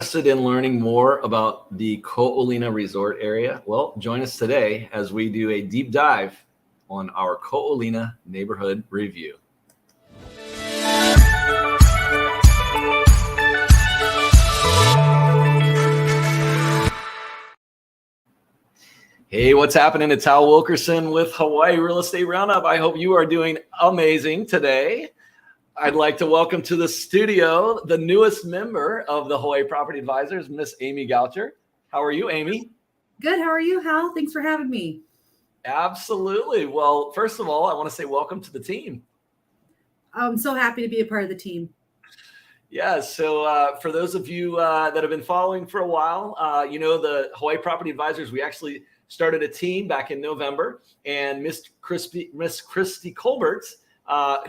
Interested in learning more about the Ko'olina Resort area? Well, join us today as we do a deep dive on our Ko'olina neighborhood review. Hey, what's happening? It's Hal Wilkerson with Hawaii Real Estate Roundup. I hope you are doing amazing today. I'd like to welcome to the studio the newest member of the Hawaii Property Advisors, Miss Amy Goucher. How are you, Amy? Good. How are you, Hal? Thanks for having me. Absolutely. Well, first of all, I want to say welcome to the team. I'm so happy to be a part of the team. Yeah. So for those of you that have been following for a while, you know, the Hawaii Property Advisors, we actually started a team back in November, and Miss Christy Colbert,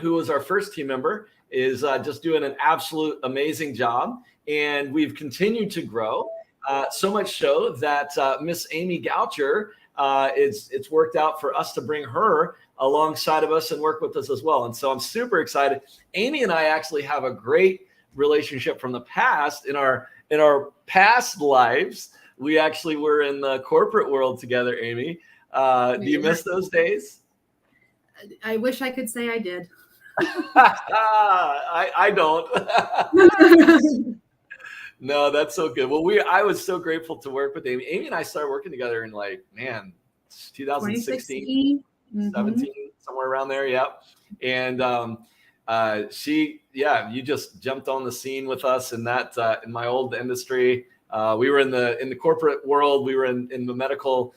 who was our first team member, is just doing an absolute amazing job. And we've continued to grow, so much so that Miss Amy Goucher, it's worked out for us to bring her alongside of us and work with us as well. And so I'm super excited. Amy and I actually have a great relationship from the past. In our past lives, we actually were in the corporate world together, Amy. Do you miss those days? I wish I could say I did. I don't. No, that's so good. Well, I was so grateful to work with Amy. Amy and I started working together in 2016, 17, somewhere around there. Yep. And you just jumped on the scene with us in that in my old industry. We were in the corporate world. We were in the medical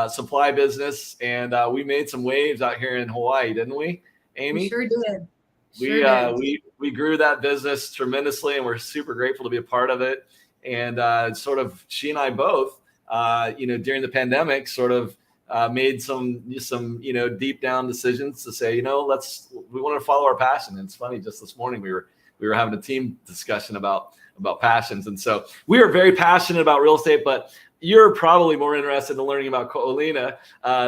supply business, and we made some waves out here in Hawaii, didn't we, Amy? We sure did. We grew that business tremendously, and we're super grateful to be a part of it. And sort of she and I both, during the pandemic, sort of made some deep down decisions to say, we want to follow our passion. And it's funny, just this morning we were having a team discussion about passions, and so we are very passionate about real estate, but you're probably more interested in learning about Ko'olina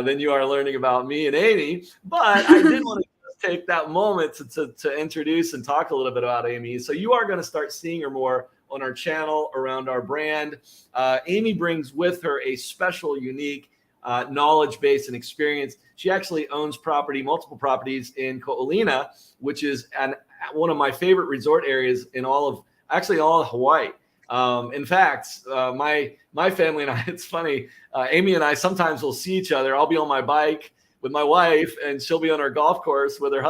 than you are learning about me and Amy. But I did want to take that moment to introduce and talk a little bit about Amy. So you are going to start seeing her more on our channel around our brand. Amy brings with her a special, unique knowledge base and experience. She actually owns multiple properties in Ko'olina, which is one of my favorite resort areas in all of Hawaii. In fact, my family and I, it's funny, Amy and I sometimes will see each other. I'll be on my bike with my wife, and she'll be on her golf cart with her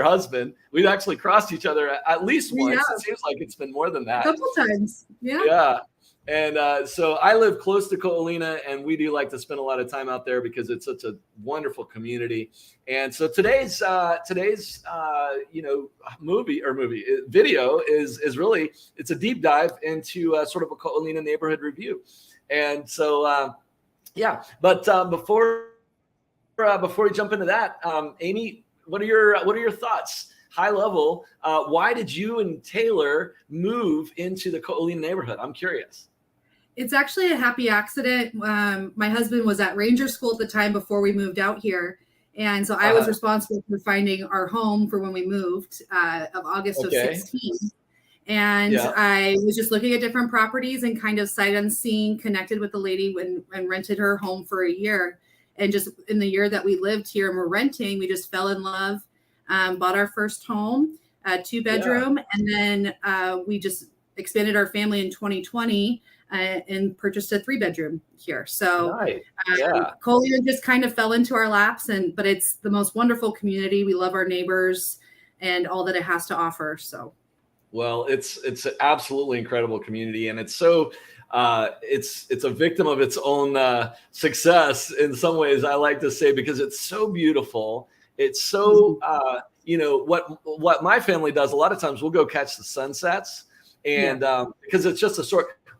husband. We've actually crossed each other at least once. Yeah. It seems like it's been more than that. A couple times. Yeah. Yeah. And so I live close to Ko'olina, and we do like to spend a lot of time out there because it's such a wonderful community. And so today's video is really, it's a deep dive into sort of a Ko'olina neighborhood review. And so but before we jump into that, Amy, what are your thoughts? High level, why did you and Taylor move into the Ko'olina neighborhood? I'm curious. It's actually a happy accident. My husband was at Ranger School at the time before we moved out here. And so I was responsible for finding our home for when we moved of August of 16. And I was just looking at different properties and kind of sight unseen connected with the lady and rented her home for a year. And just in the year that we lived here and we're renting, we just fell in love, bought our first home, 2-bedroom. Yeah. And then we just expanded our family in 2020 and purchased a 3-bedroom here. So Ko'olina just kind of fell into our laps, but it's the most wonderful community. We love our neighbors and all that it has to offer. So, well, it's an absolutely incredible community, and it's so it's a victim of its own success in some ways, I like to say, because it's so beautiful. It's so what my family does a lot of times, we'll go catch the sunsets, and because it's just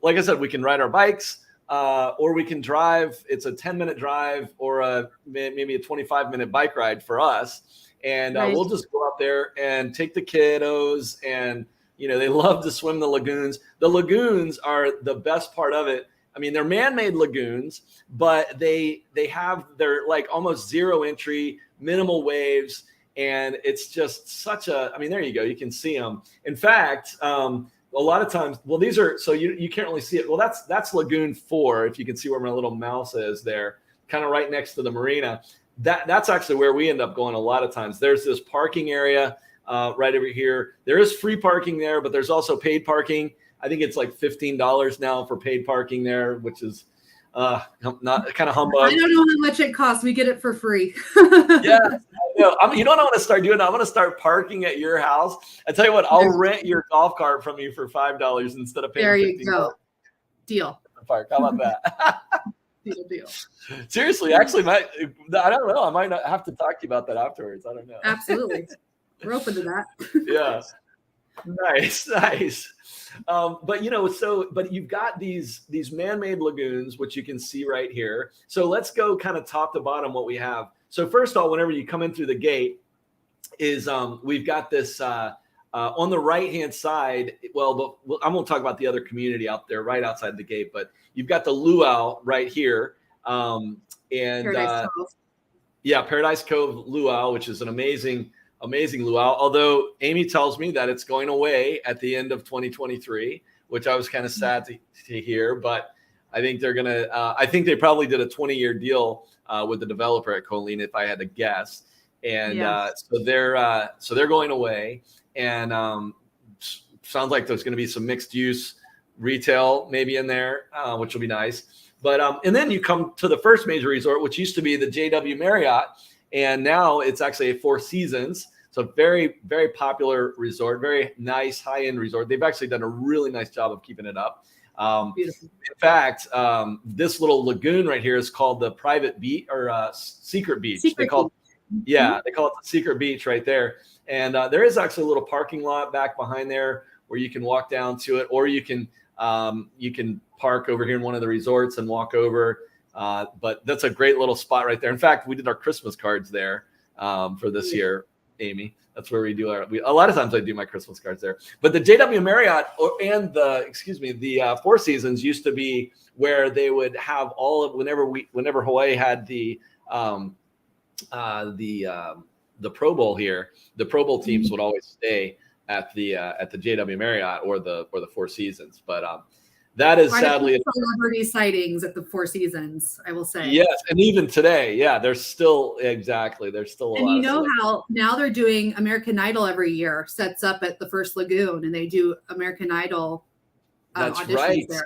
like I said, we can ride our bikes or we can drive. It's a 10-minute drive or maybe a 25-minute bike ride for us. And we'll just go out there and take the kiddos, and, they love to swim the lagoons. The lagoons are the best part of it. I mean, they're man-made lagoons, but they're like almost zero entry, minimal waves. And it's just there you go. You can see them. In fact, a lot of times, well, these are, so you can't really see it. Well, that's Lagoon 4, if you can see where my little mouse is there, kind of right next to the marina. That's actually where we end up going a lot of times. There's this parking area right over here. There is free parking there, but there's also paid parking. I think it's like $15 now for paid parking there, which is not kind of humbug. I don't know how much it costs. We get it for free. Yeah. You know what I want to start doing? I'm going to start parking at your house. I tell you what, I'll rent your golf cart from you for $5 instead of paying $15. There you go. Deal. Park. How about that? Deal. Seriously, actually, I don't know. I might not have to talk to you about that afterwards. I don't know. Absolutely. We're open to that. Yeah. Nice. But you've got these man-made lagoons, which you can see right here. So let's go kind of top to bottom what we have. So first of all, whenever you come in through the gate, is we've got this on the right-hand side. Well, I won't talk about the other community out there right outside the gate, but you've got the luau right here, Paradise Cove luau, which is an amazing luau. Although Amy tells me that it's going away at the end of 2023, which I was kind of sad to hear. But I think they're gonna. I think they probably did a 20-year deal with the developer at Colina, if I had to guess. And so they're going away. And sounds like there's going to be some mixed use retail maybe in there, which will be nice. But and then you come to the first major resort, which used to be the JW Marriott, and now it's actually a Four Seasons. So very, very popular resort, very nice high-end resort. They've actually done a really nice job of keeping it up. In fact, this little lagoon right here is called the Private Beach or Secret Beach. They call it the Secret Beach right there. And there is actually a little parking lot back behind there where you can walk down to it, or you can park over here in one of the resorts and walk over. But that's a great little spot right there. In fact, we did our Christmas cards there for this year, Amy. That's where we do a lot of times I do my Christmas cards there. But the JW Marriott and the Four Seasons used to be where they would have all of whenever Hawaii had the Pro Bowl here, the Pro Bowl teams would always stay at the JW Marriott or the Four Seasons. But that is sadly celebrity sightings at the Four Seasons, I will say. Yes, and even today, there's still a lot. And you know how now they're doing American Idol every year, sets up at the First Lagoon, and they do American Idol. That's right, there.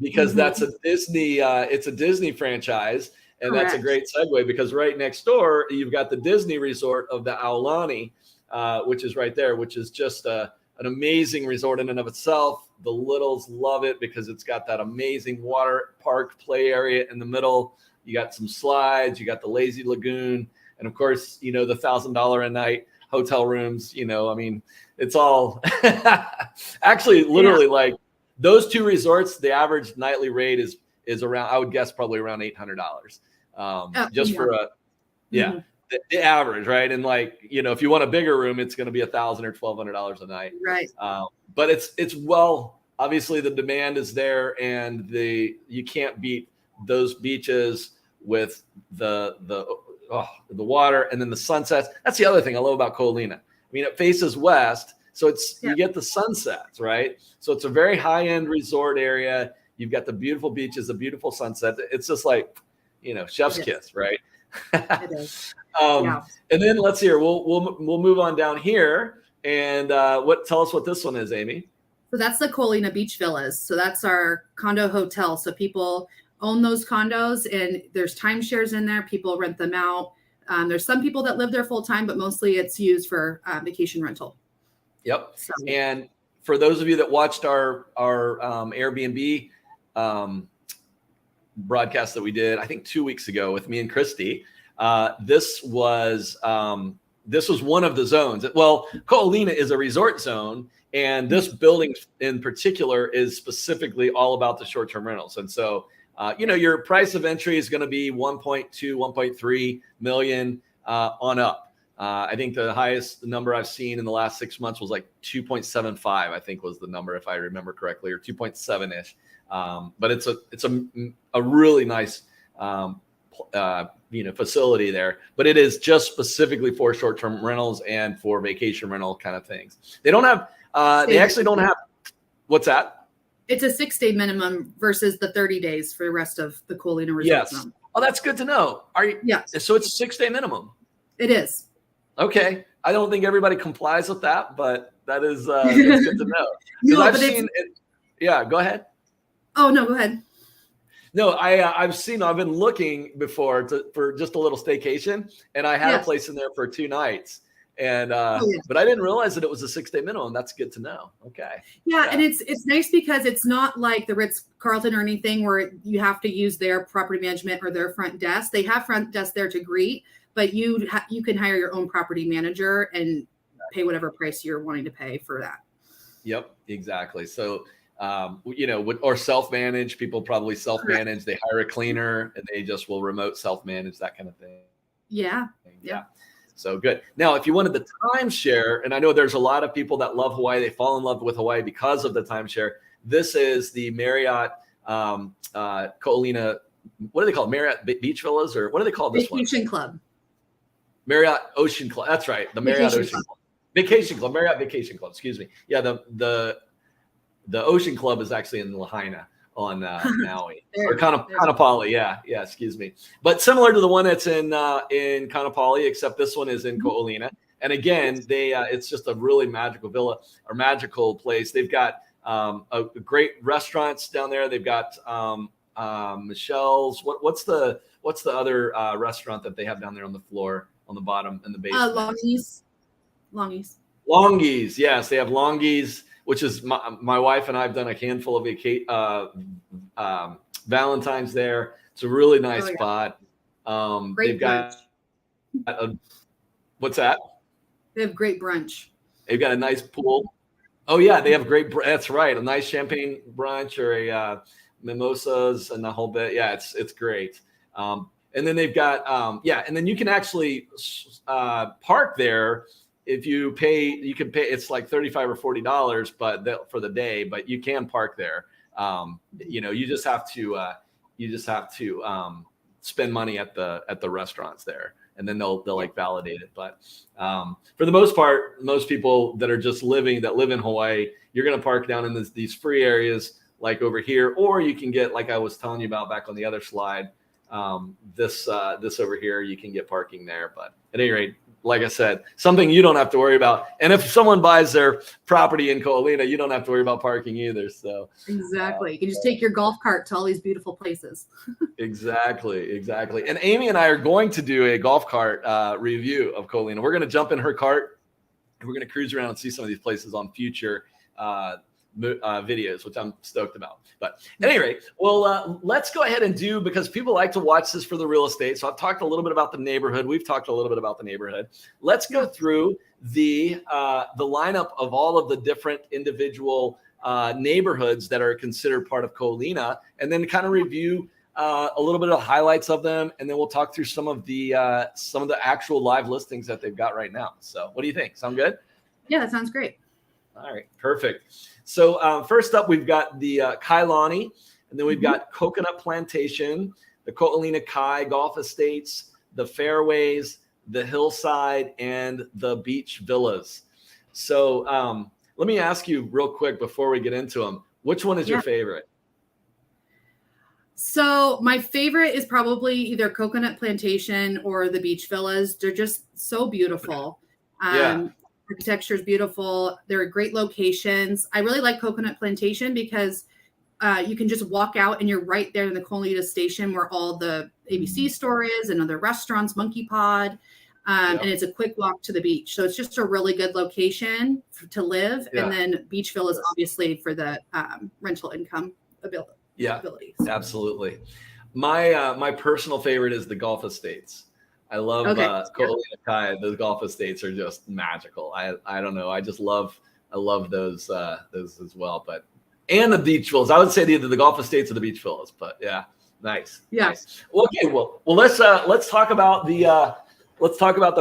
Because that's a Disney. It's a Disney franchise, and Correct. That's a great segue because right next door you've got the Disney resort of the Aulani, which is right there, which is just an amazing resort in and of itself. The littles love it because it's got that amazing water park play area in the middle. You got some slides, you got the lazy lagoon, and of course, the $1,000 a night hotel rooms. It's all actually literally like those two resorts. The average nightly rate is around, I would guess, probably around $800 for the average, right? And if you want a bigger room, it's going to be $1,000 or $1,200 a night, right? But it's obviously the demand is there, and you can't beat those beaches with the water and then the sunsets. That's the other thing I love about Colina. It faces west, so you get the sunsets, right? So it's a very high-end resort area. You've got the beautiful beaches, the beautiful sunset. It's just like, chef's kiss, right? It is. And then let's hear. We'll move on down here, and tell us what this one is, Amy. So that's the Colina Beach Villas. So that's our condo hotel. So people own those condos, and there's timeshares in there. People rent them out. There's some people that live there full time, but mostly it's used for vacation rental. Yep. So. And for those of you that watched our Airbnb broadcast that we did, I think 2 weeks ago with me and Christy, this was one of the zones. Well, Colina is a resort zone, and this building in particular is specifically all about the short-term rentals. And so, your price of entry is going to be 1.2, 1.3 million on up. I think the highest number I've seen in the last 6 months was like 2.75, I think was the number, if I remember correctly, or 2.7-ish. But it's a really nice facility there, but it is just specifically for short-term rentals and for vacation rental kind of things. They don't have they actually don't have What's that? It's a 6-day minimum versus the 30 days for the rest of the Colina Resort Yes. Zone. Oh, that's good to know. Are you? Yes. So it's 6-day minimum. It is. Okay. I don't think everybody complies with that, but that's good to know. No, I've seen it. Yeah, go ahead. Oh, no, go ahead. No, I've been looking before for just a little staycation, and I had a place in there for 2 nights. And but I didn't realize that it was a 6-day minimum. That's good to know. Okay. Yeah, and it's nice because it's not like the Ritz-Carlton or anything where you have to use their property management or their front desk. They have front desk there to greet, but you can hire your own property manager and pay whatever price you're wanting to pay for that. Yep, exactly. So or self-manage. People probably self-manage. They hire a cleaner and they just will remote self-manage, that kind of thing. Yeah. So good. Now, if you wanted the timeshare, and I know there's a lot of people that love Hawaii, they fall in love with Hawaii because of the timeshare. This is the Marriott Ko'olina. What do they call it? Marriott Beach Villas, or what do they call this one? Vacation Club. Marriott Ocean Club. That's right. The Marriott Ocean Club. Vacation Club. Marriott Vacation Club. Excuse me. Yeah. The Ocean Club is actually in Lahaina on Maui or Kaanapali. Yeah. Excuse me. But similar to the one that's in Kaanapali, except this one is in Ko'olina. And again, it's just a really magical villa or magical place. They've got a great restaurants down there. They've got Michelle's. What's the other restaurant that they have down there on the floor on the bottom in the basement? Longi's. Yes, they have Longi's, which is my wife and I have done a handful of Valentine's there. It's a really nice spot. They've got what's that? They have great brunch. They've got a nice pool. Oh yeah, they have great. That's right, a nice champagne brunch or a mimosas and the whole bit. Yeah, it's great. And then they've got and then you can actually park there. If you pay, you can pay. It's like $35 or $40, but for the day. But you can park there. You just have to spend money at the restaurants there, and then they'll like validate it. But for the most part, most people that are just live in Hawaii, you're going to park down in these free areas like over here, or you can get, like I was telling you about back on the other slide, this over here, you can get parking there. But at any rate, like I said, something you don't have to worry about. And if someone buys their property in Ko'olina, you don't have to worry about parking either. So exactly, you can just take your golf cart to all these beautiful places. Exactly. And Amy and I are going to do a golf cart review of Ko'olina. We're going to jump in her cart and we're going to cruise around and see some of these places on future videos, which I'm stoked about. But at any rate, well, let's go ahead and because people like to watch this for the real estate. So I've talked a little bit about the neighborhood. We've talked a little bit about the neighborhood. Let's go through the lineup of all of the different individual neighborhoods that are considered part of Ko'olina, and then kind of review a little bit of highlights of them, and then we'll talk through some of the actual live listings that they've got right now. So what do you think? Sound good? Yeah, that sounds great. All right, perfect. So first up, we've got the Kailani, and then we've got Coconut Plantation, the Ko'olina Kai Golf Estates, the Fairways, the Hillside, and the Beach Villas. So let me ask you real quick before we get into them, which one is your favorite? So my favorite is probably either Coconut Plantation or the Beach Villas. They're just so beautiful. Architecture is beautiful. They're great locations. I really like Coconut Plantation because you can just walk out and you're right there in the Ko'olina station where all the ABC store is and other restaurants, Monkey Pod. And it's a quick walk to the beach. So it's just a really good location to live. And then Beach Villas, obviously, for the rental income ability. Yeah, absolutely. My personal favorite is the Golf Estates. I love Ko'olina Kai. Those golf estates are just magical. I don't know. I love those as well. And the beach villas. I would say either the golf estates or the beach villas. But yeah, nice. Yeah. Nice. Well, okay. Well, let's talk about the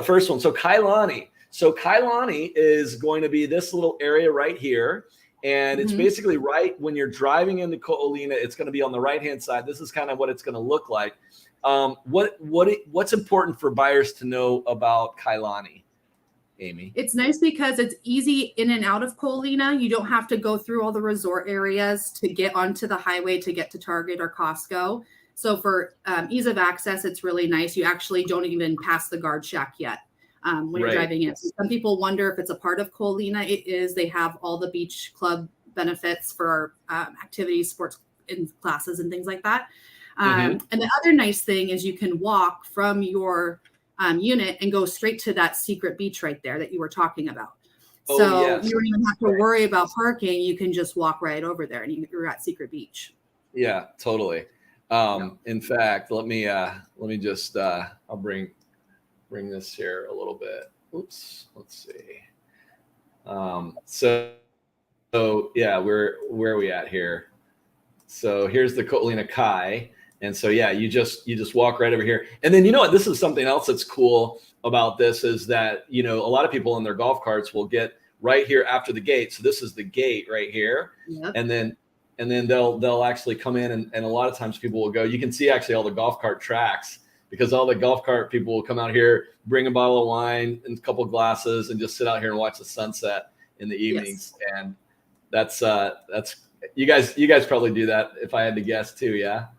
first one. So Kailani. So Kailani is going to be this little area right here. And it's basically right when you're driving into Ko'olina, it's going to be on the right-hand side. This is kind of what it's going to look like. What's important for buyers to know about Kailani? Amy? It's nice because it's easy in and out of Ko Olina. You don't have to go through all the resort areas to get onto the highway to get to Target or Costco. So for ease of access, it's really nice. You actually don't even pass the guard shack yet when you're driving in. So some people wonder if it's a part of Ko Olina. It is. They have all the beach club benefits for activities, sports in classes and things like that. And the other nice thing is you can walk from your unit and go straight to that secret beach right there that you were talking about. So you don't even have to worry about parking. You can just walk right over there and you're at Secret Beach. Yeah, totally. In fact, let me just I'll bring this here a little bit. Oops, let's see. So yeah, where are we at here? So here's the Ko Olina Kai. And so, yeah, you just walk right over here. And then, you know what, this is something else that's cool about this is that, a lot of people in their golf carts will get right here after the gate. So this is the gate right here. Yep. And then they'll actually come in and a lot of times people will go, you can see actually all the golf cart tracks because all the golf cart people will come out here, bring a bottle of wine and a couple of glasses and just sit out here and watch the sunset in the evenings. Yes. And that's you guys probably do that if I had to guess too. Yeah.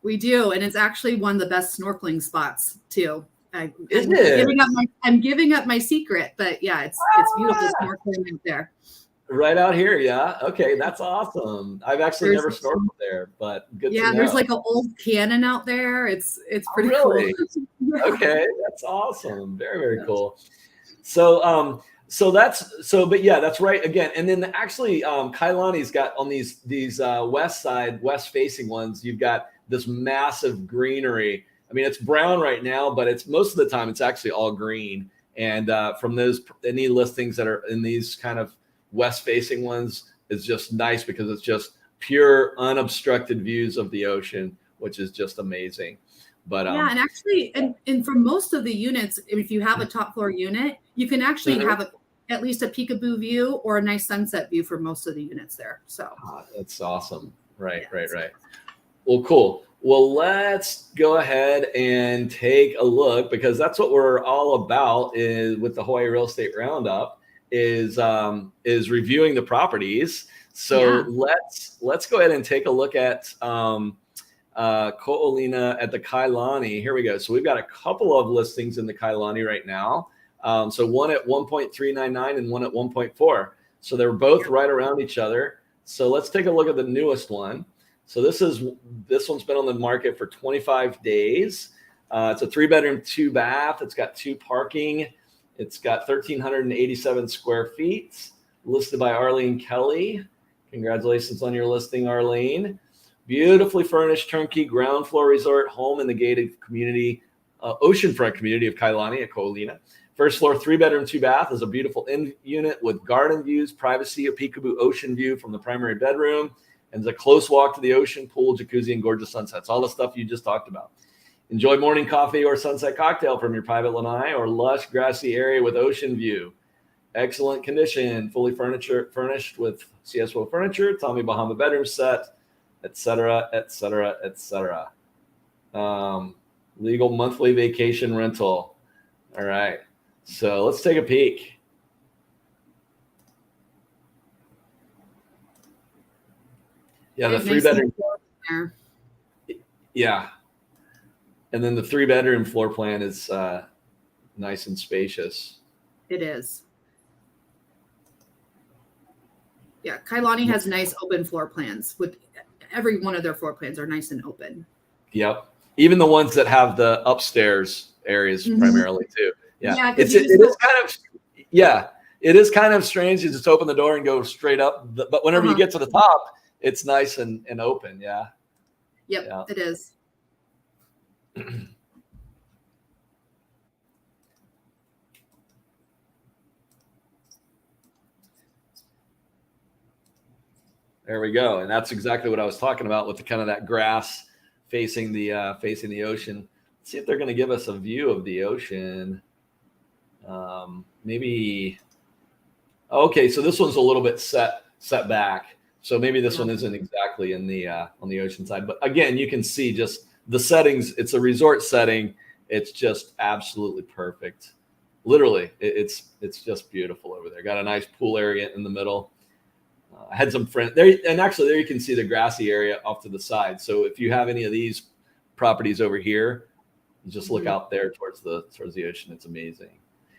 We do, and it's actually one of the best snorkeling spots too. I'm giving up my secret, but yeah, it's beautiful snorkeling out there. Right out here, yeah. Okay, that's awesome. I've actually never snorkeled there, but good to know. Yeah, there's like an old cannon out there. It's pretty cool. Okay, that's awesome. Very, very cool. So but yeah, that's right again. And then actually, Kailani's got on these west facing ones. You've got this massive greenery. I mean, it's brown right now, but it's most of the time it's actually all green. And from any listings that are in these kind of west facing ones is just nice because it's just pure unobstructed views of the ocean, which is just amazing. But yeah, and actually, and for most of the units, if you have a top floor unit, you can actually have at least a peekaboo view or a nice sunset view for most of the units there. So that's awesome. Right. Well, cool. Well, let's go ahead and take a look because that's what we're all about is with the Hawaii Real Estate Roundup is reviewing the properties. So let's go ahead and take a look at Ko Olina at the Kailani. Here we go. So we've got a couple of listings in the Kailani right now. So one at 1.399 and one at 1.4. So they're both right around each other. So let's take a look at the newest one. So this one's been on the market for 25 days. It's a 3-bedroom, 2-bath. It's got 2 parking. It's got 1,387 square feet. Listed by Arlene Kelly. Congratulations on your listing, Arlene. Beautifully furnished turnkey ground floor resort home in the gated community, oceanfront community of Kailani at Ko Olina. First floor, 3-bedroom, 2-bath is a beautiful in unit with garden views, privacy, a peekaboo ocean view from the primary bedroom. And it's a close walk to the ocean, pool, jacuzzi, and gorgeous sunsets. All the stuff you just talked about. Enjoy morning coffee or sunset cocktail from your private lanai or lush grassy area with ocean view. Excellent condition, fully furnished with CSO furniture, Tommy Bahama bedroom set, etc., etc., etc. Legal monthly vacation rental. All right, so let's take a peek. Yeah, the 3-bedroom. Yeah. And then the 3-bedroom floor plan is nice and spacious. It is. Yeah, Kailani has nice open floor plans. With every one of their floor plans are nice and open. Yep. Even the ones that have the upstairs areas primarily too. Yeah. It is kind of strange. You just open the door and go straight up. But whenever you get to the top, it's nice and open. Yeah. Yep, yeah. It is. There we go. And that's exactly what I was talking about with the kind of that grass facing the ocean. Let's see if they're going to give us a view of the ocean. Maybe. Okay. So this one's a little bit set back. So maybe this one isn't exactly in the on the ocean side, but again, you can see just the settings. It's a resort setting. It's just absolutely perfect. literally, it's just beautiful over there. Got a nice pool area in the middle. I had some friends there, and actually there you can see the grassy area off to the side. So if you have any of these properties over here, you just look out there towards the ocean. It's amazing.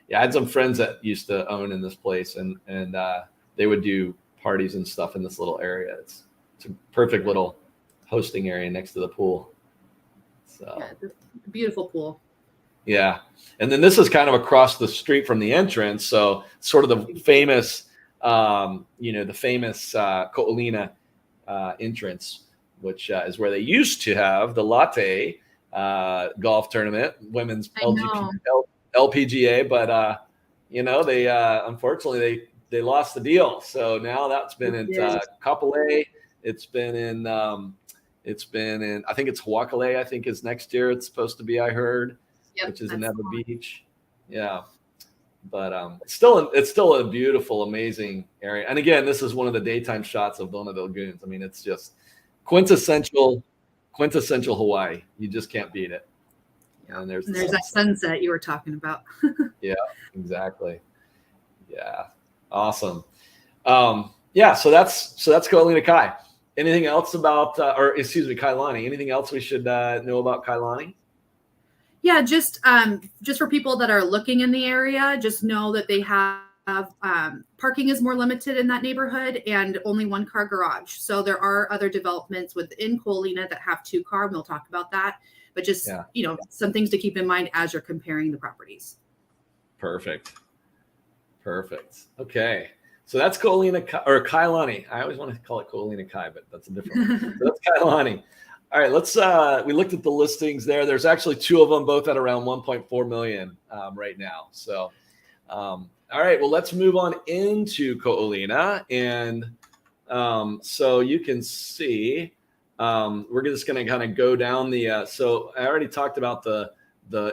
Yeah, I had some friends that used to own in this place, and they would do parties and stuff in this little area. It's a perfect little hosting area next to the pool. So yeah, it's a beautiful pool. Yeah, and then this is kind of across the street from the entrance, so sort of the famous, Ko'olina entrance, which is where they used to have the Latte golf tournament, women's LPGA, but they unfortunately they lost the deal. So now that's been in Kapolei. It's been in I think it's Huakale, I think is next year. It's supposed to be, I heard, which is another beach. Yeah. But it's still a beautiful, amazing area. And again, this is one of the daytime shots of Lona Lagoons. I mean, it's just quintessential Hawaii. You just can't beat it. And there's that sunset you were talking about. Yeah, exactly. Yeah, awesome. So that's Ko'olina Kai. Anything else about, Kailani? Anything else we should know about Kailani? Yeah, just for people that are looking in the area, just know that they have parking is more limited in that neighborhood and only 1-car garage. So there are other developments within Ko'olina that have 2-car. We'll talk about that, but just some things to keep in mind as you're comparing the properties. Perfect. Okay, so that's Ko'olina Kai, or Kailani. I always want to call it Ko'olina Kai, but that's a different one. So that's Kailani. All right, let's we looked at the listings there. There's actually 2 of them, both at around 1.4 million right now. So all right, well, let's move on into Ko'olina. And so you can see we're just going to kind of go down the so I already talked about the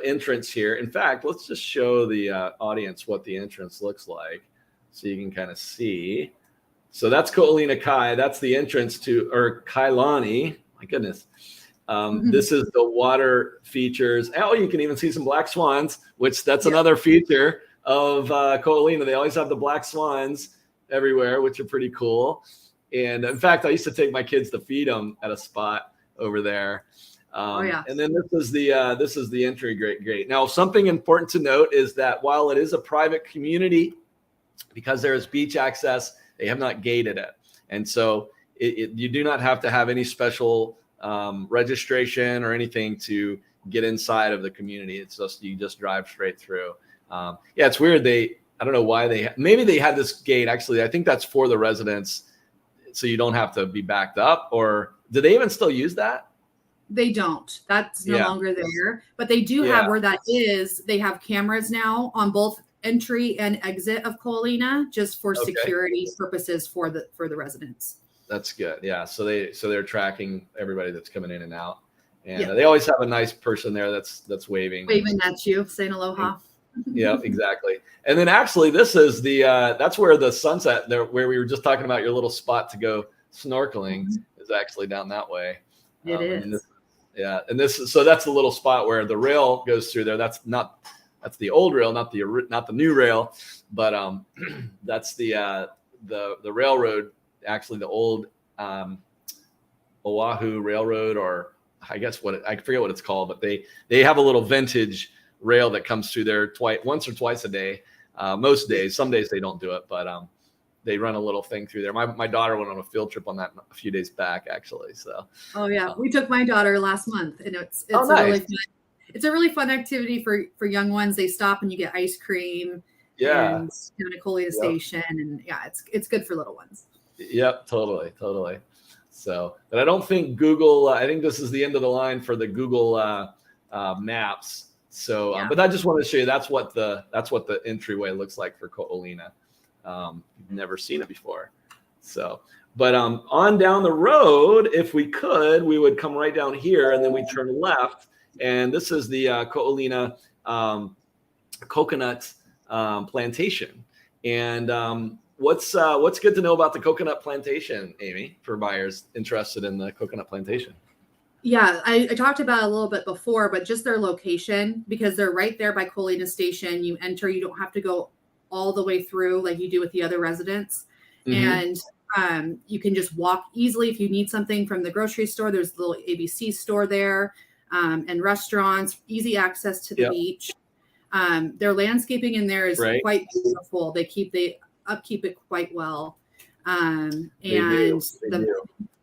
entrance here. In fact, let's just show the audience what the entrance looks like so you can kind of see. So that's Ko'olina Kai. That's the entrance to, or Kailani. My goodness. This is the water features. Oh, you can even see some black swans, which that's another feature of Ko'olina. They always have the black swans everywhere, which are pretty cool. And in fact, I used to take my kids to feed them at a spot over there. And then this is the entry gate. Now, something important to note is that while it is a private community, because there is beach access, they have not gated it. And so you do not have to have any special registration or anything to get inside of the community. It's just, you just drive straight through. It's weird. I don't know why maybe they had this gate. Actually, I think that's for the residents, so you don't have to be backed up. Or do they even still use that? They don't. That's no longer there. But they do have where that is. They have cameras now on both entry and exit of Ko'olina, just for security purposes for the residents. That's good. Yeah. So they're tracking everybody that's coming in and out, and they always have a nice person there that's waving at you, saying aloha. Yeah, exactly. And then actually, this is that's where the sunset there, where we were just talking about your little spot to go snorkeling, is actually down that way. It is. So that's the little spot where the rail goes through there. That's the old rail, not the new rail, but that's the railroad. Actually, the old Oahu Railroad, or I guess I forget what it's called, but they have a little vintage rail that comes through there once or twice a day. Most days, some days they don't do it, but they run a little thing through there. My daughter went on a field trip on that a few days back, actually. So. Oh yeah, we took my daughter last month, and it's nice. a really fun activity for young ones. They stop and you get ice cream. Yeah. And down at Ko'olina Station, and it's good for little ones. Yep, totally. So, but I don't think Google. I think this is the end of the line for the Google Maps. So, but I just wanted to show you that's what the entryway looks like for Ko'olina. You've never seen it before. So, but on down the road, if we could, we would come right down here, and then we turn left, and this is the Ko'olina coconut plantation. And what's good to know about the coconut plantation, Amy, for buyers interested in the coconut plantation? Yeah, I talked about it a little bit before, but just their location, because they're right there by Colina Station. You enter, you don't have to go all the way through like you do with the other residents. Mm-hmm. And you can just walk easily if you need something from the grocery store. There's a little ABC store there, and restaurants, easy access to the beach. Their landscaping in there is quite beautiful. They upkeep it quite well. And the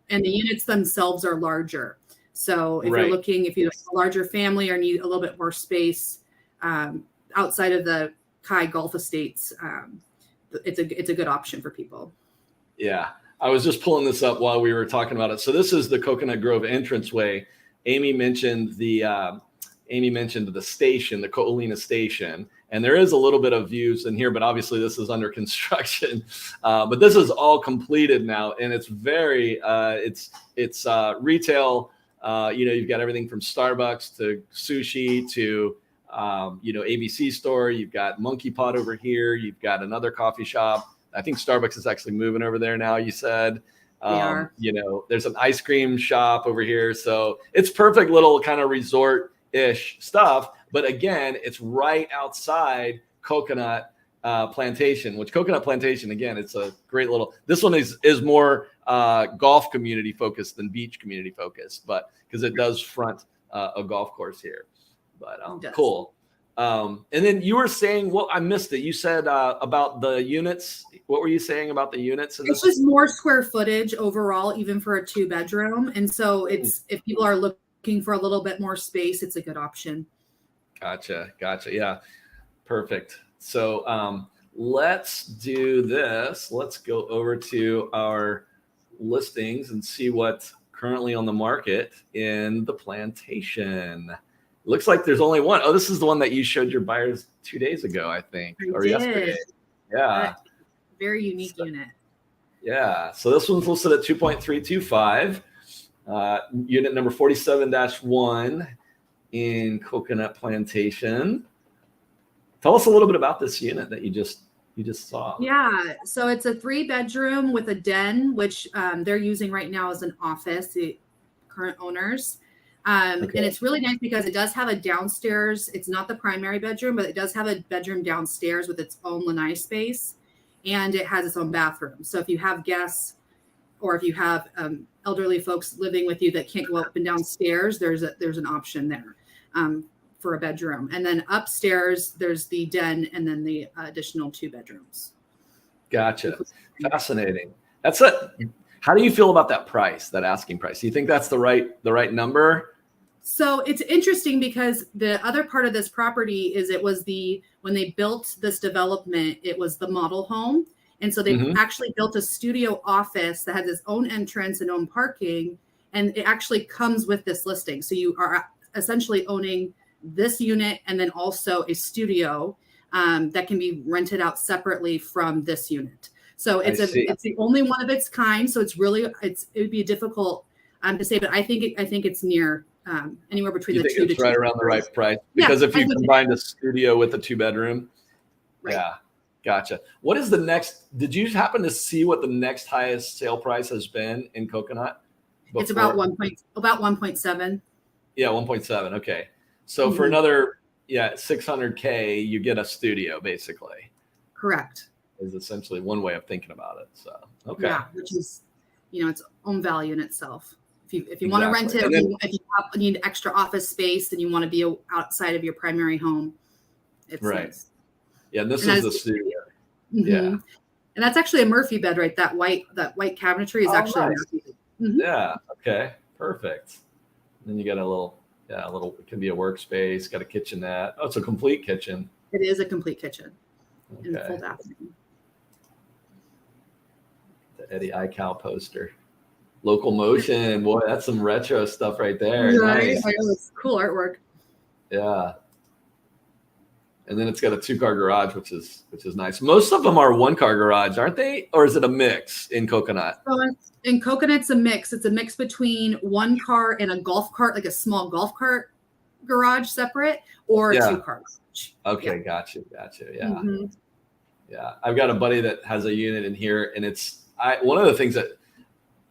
units themselves are larger. So if you're looking, if you have a larger family or need a little bit more space outside of the Kai Golf Estates, it's a good option for people. Yeah, I was just pulling this up while we were talking about it. So this is the Coconut Grove entranceway. Amy mentioned the station, the Colina Station, and there is a little bit of views in here, but obviously this is under construction. But this is all completed now, and it's very it's retail. You've got everything from Starbucks to sushi to ABC store. You've got Monkey Pot over here. You've got another coffee shop. I think Starbucks is actually moving over there now. You said. There's an ice cream shop over here, so it's perfect little kind of resort-ish stuff. But again, it's right outside Coconut Plantation, which Coconut Plantation, again, it's a great little. This one is more golf community focused than beach community focused, but because it does front a golf course here. But cool. And then you were saying, well, I missed it. You said about the units. What were you saying about the units? It's just more square footage overall, even for a 2-bedroom. And so it's if people are looking for a little bit more space, it's a good option. Gotcha. Yeah, perfect. So let's do this. Let's go over to our listings and see what's currently on the market in the plantation. Looks like there's only one. Oh, this is the one that you showed your buyers 2 days ago, I think, or yesterday. Yeah. Very unique unit. Yeah. So this one's listed at 2.325. Unit number 47-1 in Coconut Plantation. Tell us a little bit about this unit that you just saw. Yeah. So it's a 3-bedroom with a den, which they're using right now as an office, the current owners. And it's really nice because it does have a downstairs. It's not the primary bedroom, but it does have a bedroom downstairs with its own lanai space, and it has its own bathroom. So if you have guests or if you have elderly folks living with you that can't go up and downstairs, there's an option there for a bedroom. And then upstairs, there's the den and then the additional 2 bedrooms. Gotcha. Fascinating. That's it. How do you feel about that price, that asking price? Do you think that's the right number? So it's interesting because the other part of this property is when they built this development, it was the model home. And so they actually built a studio office that has its own entrance and own parking. And it actually comes with this listing. So you are essentially owning this unit and then also a studio that can be rented out separately from this unit. So it's the only one of its kind. So it would be difficult to say, but I think it's near anywhere between the 2 to 2. Right around the right price. Because if you combine a studio with a 2-bedroom, yeah, gotcha. What is the next? Did you happen to see what the next highest sale price has been in Coconut? Before? It's about 1.7. Yeah, 1.7. Okay, so for another $600K, you get a studio basically. Correct. Is essentially one way of thinking about it. So yeah, which is its own value in itself. If you want to rent it, if you need extra office space and you want to be outside of your primary home, it's nice. Yeah, this is the studio. Yeah, and that's actually a Murphy bed, right? That white cabinetry is actually a Murphy bed. Yeah. Okay. Perfect. And then you got a little. It can be a workspace. Got a kitchenette. Oh, it's a complete kitchen. It is a complete kitchen. And a full bathroom. The Eddie iCal poster. Local Motion. Boy, that's some retro stuff right there. Right. Nice. It's cool artwork. Yeah. And then it's got a 2-car garage, which is nice. Most of them are 1-car garage, aren't they? Or is it a mix in Coconut? So in Coconut, it's a mix. It's a mix between 1 car and a golf cart, like a small golf cart garage separate, or 2 cars. Okay, gotcha. Yeah. Yeah. I've got a buddy that has a unit in here, and one of the things that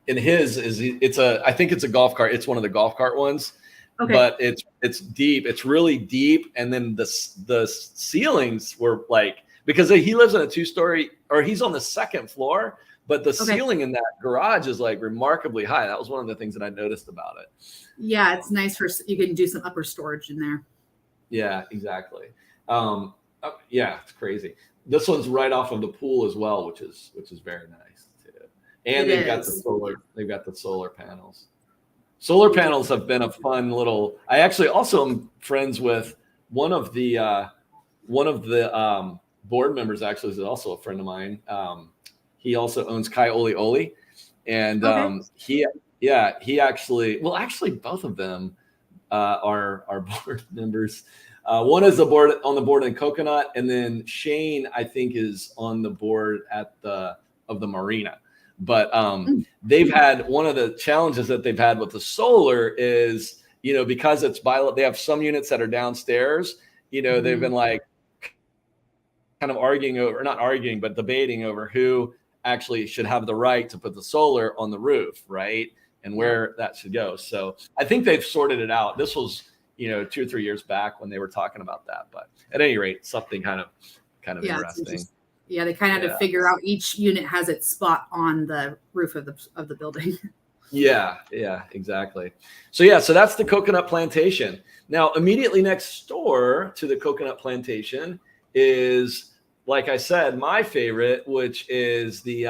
and his is I think it's a golf cart. It's one of the golf cart ones. Okay. But it's deep. It's really deep. And then the ceilings were like, because he lives in a 2-story, or he's on the 2nd floor, but the ceiling in that garage is like remarkably high. That was one of the things that I noticed about it. Yeah, it's nice you can do some upper storage in there. Yeah, exactly. Yeah, it's crazy. This one's right off of the pool as well, which is very nice too. And they've got the solar panels. Solar panels have been a fun little. I actually also am friends with one of the board members. Actually, is also a friend of mine. He also owns Kai Oli Oli, and he actually both of them are board members. One is on the board in Coconut, and then Shane, I think, is on the board of the marina. But they've had, one of the challenges that they've had with the solar is, because they have some units that are downstairs, they've been like kind of debating over who actually should have the right to put the solar on the roof, right? And where that should go. So I think they've sorted it out. This was, 2 or 3 years back when they were talking about that. But at any rate, something kind of interesting. They kind of had to figure out each unit has its spot on the roof of the building. Yeah, exactly. So that's the coconut plantation. Now, immediately next door to the coconut plantation is, like I said, my favorite, which is the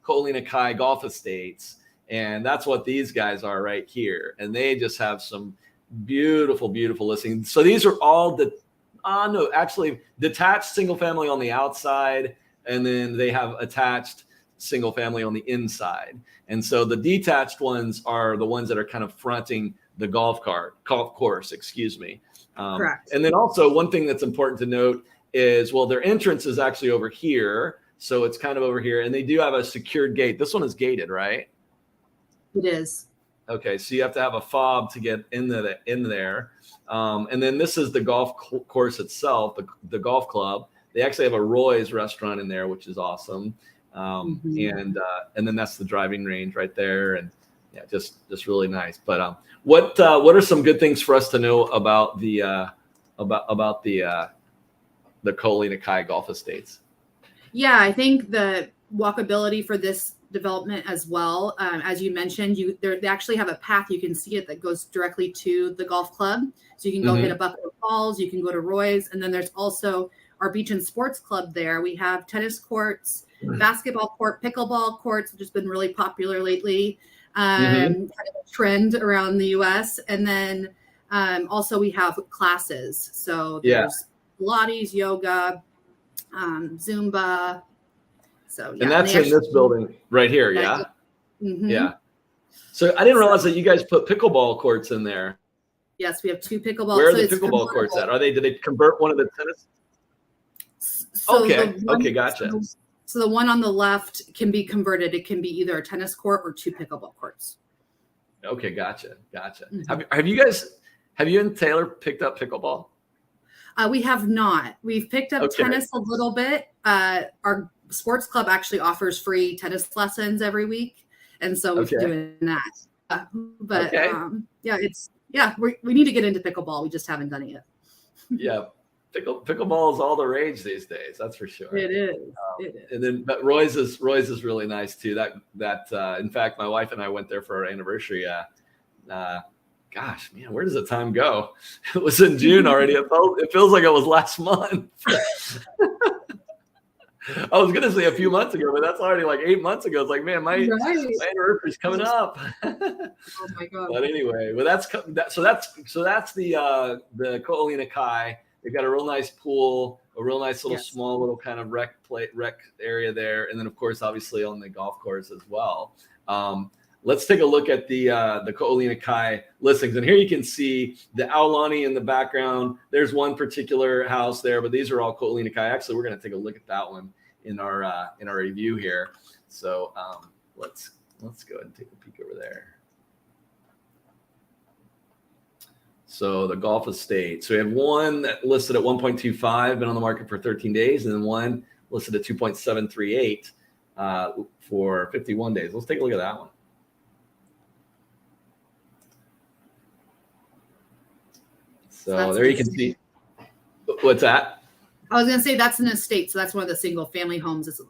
Ko'olina Kai Golf Estates. And that's what these guys are right here. And they just have some beautiful, beautiful listings. So these are all detached single family on the outside, and then they have attached single family on the inside. And so the detached ones are the ones that are kind of fronting the golf course, excuse me. Correct. And then also one thing that's important to note is, their entrance is actually over here. So it's kind of over here, and they do have a secured gate. This one is gated, right? It is. Okay, so you have to have a fob to get in there. And then this is the golf course itself, the golf club. They actually have a Roy's restaurant in there, which is awesome. And then that's the driving range right there, and just really nice. But what are some good things for us to know about the Ko'olina Kai Golf Estates? Yeah, I think the walkability for this development as well, as you mentioned, they actually have a path, you can see it, that goes directly to the golf club. So you can go hit a bucket of balls, you can go to Roy's, and then there's also our beach and sports club there. We have tennis courts, basketball court, pickleball courts, which has been really popular lately, kind of a trend around the US. And then also we have classes. So there's Pilates, yoga, Zumba. So and that's in this building right here, yeah? Yeah. So I didn't realize that you guys put pickleball courts in there. Yes, we have 2 pickleball. Where are the pickleball courts at? Did they convert one of the tennis? Okay, gotcha. So the one on the left can be converted. It can be either a tennis court or 2 pickleball courts. Okay, gotcha. Have you and Taylor picked up pickleball? We have not. We've picked up tennis a little bit. Our sports club actually offers free tennis lessons every week, and so we're doing that. We need to get into pickleball. We just haven't done it yet. Yeah, pickleball is all the rage these days. That's for sure. It is. And then, but Roy's is really nice too. That in fact, my wife and I went there for our anniversary. Gosh, man, where does the time go? It was in June already. It feels like it was last month. I was gonna say a few months ago, but that's already like 8 months ago. It's like, man, my anniversary's coming up. Oh my god! But anyway, so that's the Ko'olina Kai. They've got a real nice pool, a real nice little small little kind of rec area there, and then of course, obviously on the golf course as well. Let's take a look at the Ko'olina Kai listings. And here you can see the Aulani in the background. There's one particular house there, but these are all Ko'olina Kai. Actually, we're going to take a look at that one in our review here. So let's go ahead and take a peek over there. So the golf estate. So we have one that listed at 1.25, been on the market for 13 days, and then one listed at 2.738 for 51 days. Let's take a look at that one. So there you can see. What's that? I was going to say that's an estate. So that's one of the single family homes is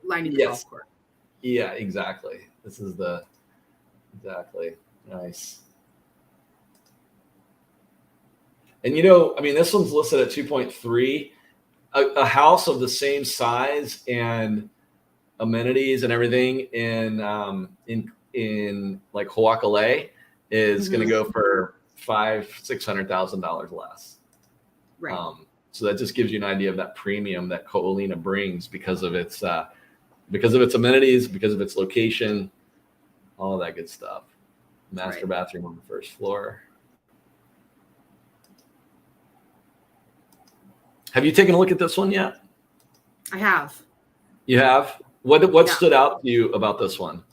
lining the golf course. Yeah, exactly. This is exactly. Nice. And this one's listed at 2.3. A house of the same size and amenities and everything in like Hawaii is going to go for $500,000-$600,000 less. Right. So that just gives you an idea of that premium that Ko'olina brings because of its amenities, because of its location, all of that good stuff. Master bathroom on the first floor. Have you taken a look at this one yet? I have. You have? What stood out to you about this one?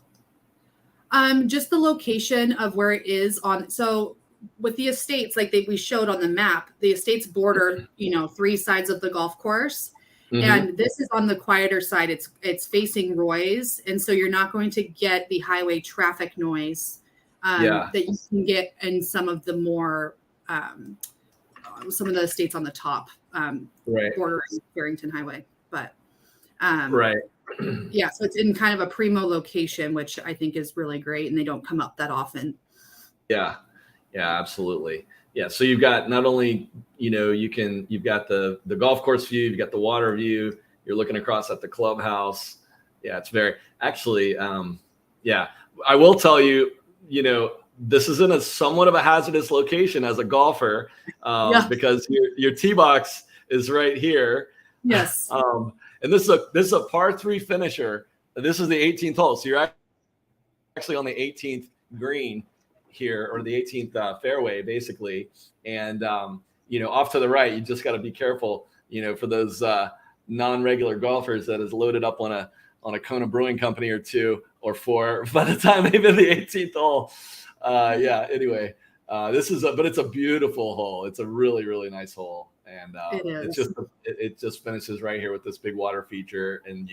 Just the location of where it is on. So with the estates, like we showed on the map, the estates border, 3 sides of the golf course. Mm-hmm. And this is on the quieter side. It's facing Roy's. And so you're not going to get the highway traffic noise that you can get in some of the more, some of the estates on the top, bordering Barrington Highway. But yeah, so it's in kind of a primo location, which I think is really great, and they don't come up that often. Yeah, absolutely. Yeah, so you've got not only you've got the golf course view, you've got the water view, you're looking across at the clubhouse. Yeah, it's very actually. I will tell you, this is in a somewhat of a hazardous location as a golfer because your tee box is right here. Yes. And this is a par 3 finisher. This is the 18th hole. So you're actually on the 18th green here, or the 18th fairway, basically. And, off to the right, you just got to be careful, for those non-regular golfers that is loaded up on a Kona Brewing Company or 2 or 4 by the time they've been the 18th hole. Anyway, but it's a beautiful hole. It's a really, really nice hole. And it just finishes right here with this big water feature, and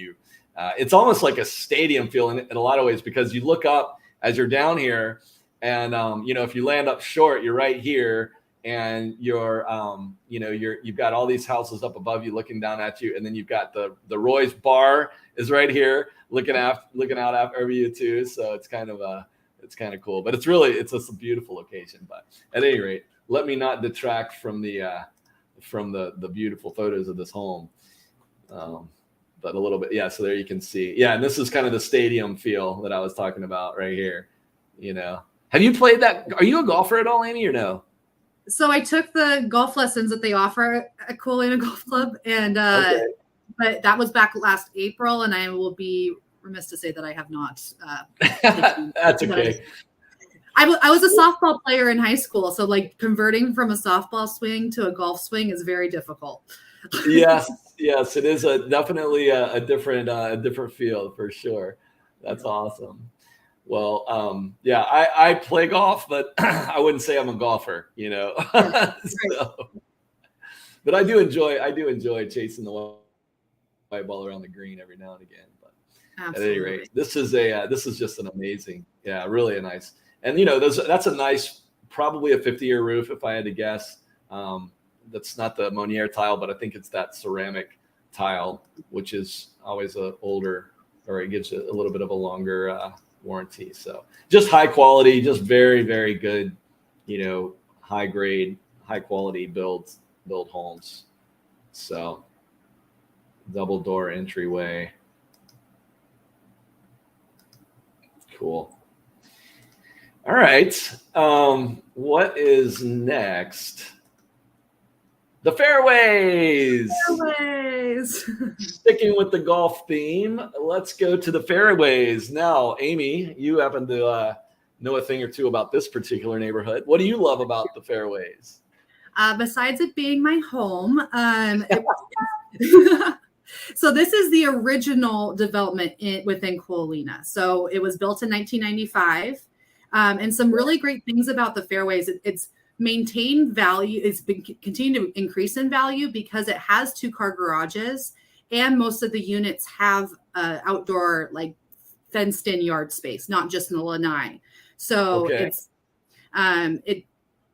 it's almost like a stadium feel in a lot of ways, because you look up as you're down here, and if you land up short, you're right here, and you've got all these houses up above you looking down at you, and then you've got the Roy's bar is right here looking out over you too. So it's kind of cool, but it's just a beautiful location. But at any rate, let me not detract from the beautiful photos of this home, but a little bit. Yeah. So there you can see. Yeah. And this is kind of the stadium feel that I was talking about right here. Have you played that? Are you a golfer at all, Amy, or no? So I took the golf lessons that they offer at Ko'olina Golf Club, and but that was back last April, and I will be remiss to say that I have not. That's okay. I was a softball player in high school, so like converting from a softball swing to a golf swing is very difficult. Yes, it is definitely a different field for sure. That's awesome. Well, I play golf, but I wouldn't say I'm a golfer, So, but I do enjoy chasing the white ball around the green every now and again. But Absolutely. At any rate, this is just an amazing, really a nice. And that's a nice, probably a 50-year roof if I had to guess. That's not the Monier tile, but I think it's that ceramic tile, which is always older, or it gives it a little bit of a longer warranty. So just high quality, just very, very good, high grade, high quality build homes. So double door entryway. Cool. All right. What is next? The fairways. Sticking with the golf theme, let's go to the fairways. Now, Amy, you happen to know a thing or two about this particular neighborhood. What do you love about the fairways? Besides it being my home, so this is the original development within Ko'olina. So it was built in 1995. And some really great things about the fairways, it's maintained value. It's been continuing to increase in value because it has 2-car garages, and most of the units have outdoor, like fenced in yard space, not just in the lanai. So it's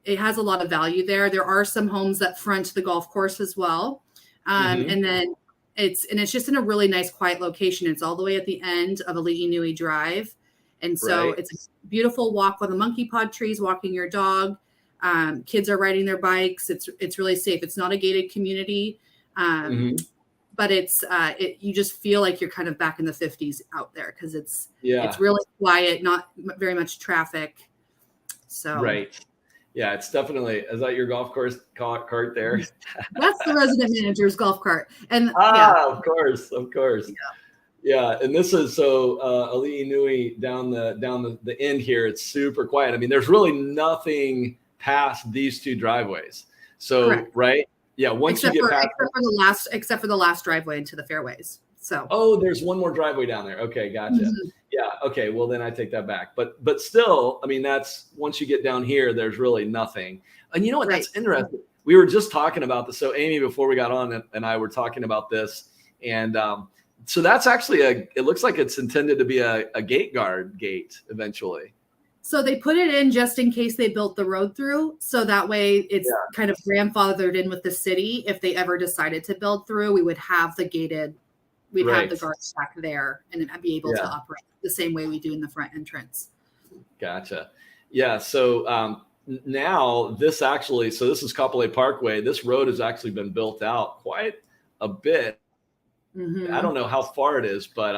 it has a lot of value there. There are some homes that front the golf course as well. And then it's just in a really nice, quiet location. It's all the way at the end of Ali'i Nui Drive. And so it's a beautiful walk on the monkey pod trees, walking your dog. Kids are riding their bikes. It's really safe. It's not a gated community. But you just feel like you're kind of back in the 50s out there because it's really quiet, not very much traffic. So yeah, it's definitely. Is that your golf course cart there? That's the resident manager's golf cart. And of course. Yeah, and this is Ali'i Nui down the end here. It's super quiet. I mean, there's really nothing past these two driveways. So correct. Right. Yeah, once you get past, except for the last driveway into the fairways. So there's one more driveway down there. Okay, gotcha. Yeah, okay. Well, then I take that back. But still, I mean, that's once you get down here, there's really nothing. And you know what? That's interesting. We were just talking about this. So Amy, before we got on, and I were talking about this, and so that's actually it looks like it's intended to be a gate eventually. So they put it in just in case they built the road through. So that way it's kind of grandfathered in with the city. If they ever decided to build through, we would have the have the guards back there and be able to operate the same way we do in the front entrance. Gotcha. Yeah. So now this is Kapolei Parkway. This road has actually been built out quite a bit. I don't know how far it is, but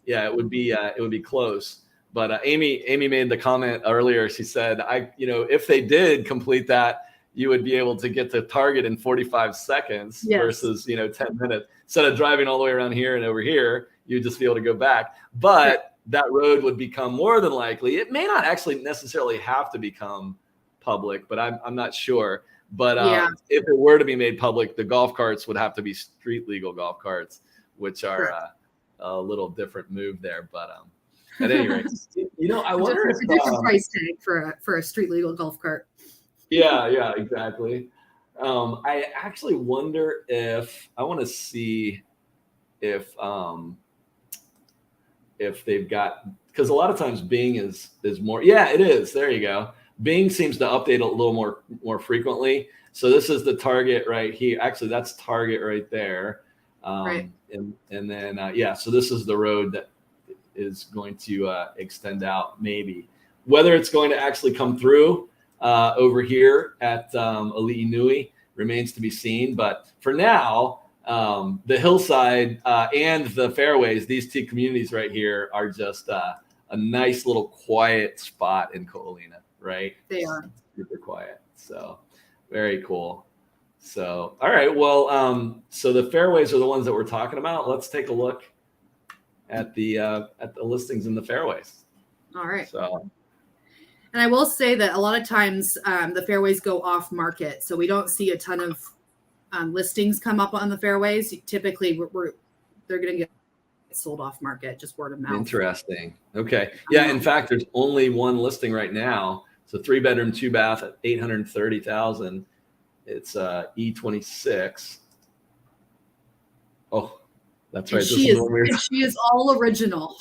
it would be close. But Amy made the comment earlier. She said, if they did complete that, you would be able to get to Target in 45 seconds versus 10 minutes. Instead of driving all the way around here and over here, you'd just be able to go back. But that road would become more than likely. It may not actually necessarily have to become public, but I'm not sure. But if it were to be made public, the golf carts would have to be street legal golf carts, which are a little different move there. But at any rate, I wonder if a different price tag for a street legal golf cart. Yeah, exactly. I actually wonder if I want to see if they've got, because a lot of times Bing is more. Yeah, it is. There you go. Bing seems to update a little more frequently. So this is the Target right here. Actually, that's Target right there. And then so this is the road that is going to extend out, maybe. Whether it's going to actually come through over here at Ali'i Nui remains to be seen. But for now, the hillside and the fairways, these two communities right here are just a nice little quiet spot in Ko'olina, right? They are. Super quiet. So very cool. So, all right. Well, so the fairways are the ones that we're talking about. Let's take a look at the listings in the fairways. All right. So, and I will say that a lot of times the fairways go off market, so we don't see a ton of listings come up on the fairways. Typically, they're going to get sold off market, just word of mouth. Interesting. Okay. Yeah. In fact, there's only one listing right now. It's a 3-bedroom, 2-bath at $830,000. It's E26. Oh, that's right. She is all original.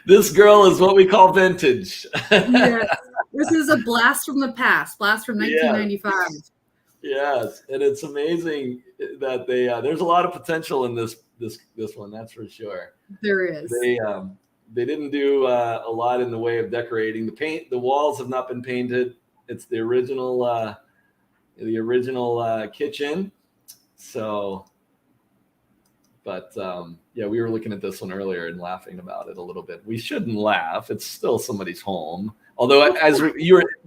This girl is what we call vintage. Yes. This is a blast from the past, blast from 1995. Yes, and it's amazing that there's a lot of potential in this one. That's for sure. There is. They didn't do a lot in the way of decorating. The walls have not been painted. It's the original kitchen. So, but we were looking at this one earlier and laughing about it a little bit. We shouldn't laugh. It's still somebody's home. Although,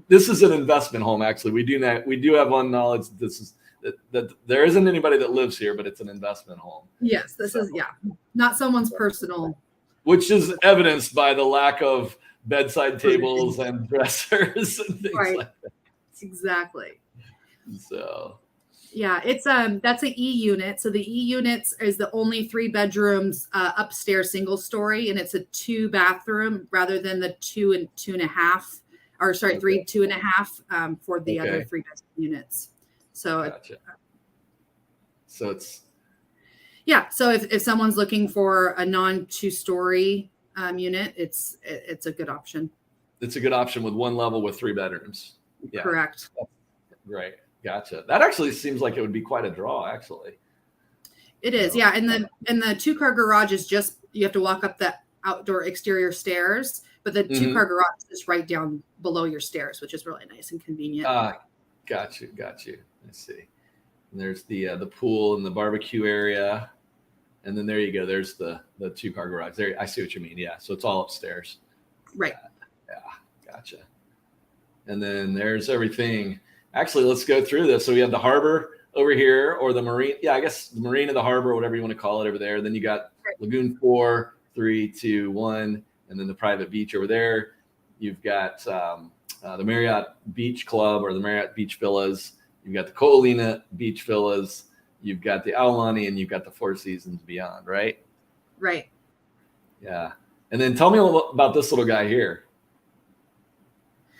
this is an investment home. Actually, we do have on knowledge that there isn't anybody that lives here, but it's an investment home. Yes, this is not someone's personal. Which is evidenced by the lack of bedside tables and dressers and things like that. Exactly. So. Yeah, it's that's an E unit. So the E units is the only 3 bedrooms upstairs single story, and it's a 2-bathroom rather than the 2 and 2.5, or sorry, 3 2.5 for the other 3 bedroom units. So gotcha. So it's so if someone's looking for a non 2-story unit, it's a good option. it's a good option with one level with 3 bedrooms. Yeah. Correct. Right. Gotcha. That actually seems like it would be quite a draw, actually. It is, yeah. And the 2-car garage is just, you have to walk up the outdoor exterior stairs, but the 2-car garage is right down below your stairs, which is really nice and convenient. Got you. I see. And there's the pool and the barbecue area. And then there you go. There's the 2-car garage. There, I see what you mean. Yeah. So it's all upstairs. Right. Yeah. Gotcha. And then there's everything. Actually, let's go through this. So we have the harbor over here, or the marine. Yeah, I guess the marina, the harbor, whatever you want to call it over there. Then you got Lagoon 4, 3, 2, 1, and then the private beach over there. You've got the Marriott Beach Club or the Marriott Beach Villas. You've got the Ko'olina Beach Villas. You've got the Aulani, and you've got the Four Seasons Beyond, right? Right. Yeah. And then tell me a little about this little guy here.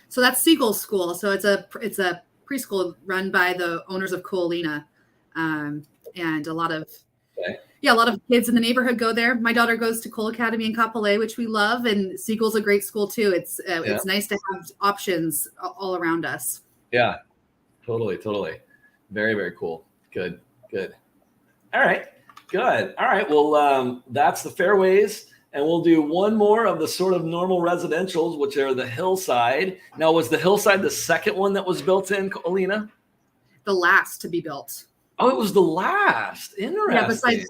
So that's Seagull School. So it's a preschool run by the owners of Ko'olina, and a lot of kids in the neighborhood go there. My daughter goes to Cole Academy in Kapolei, which we love, and Seagull's a great school too. It's nice to have options all around us. Yeah, totally. Very, very cool. Good. All right, good. All right, well, that's the fairways. And we'll do one more of the sort of normal residentials, which are the hillside. Now, was the hillside the second one that was built in Ko'olina? The last to be built. Oh, it was the last. Interesting.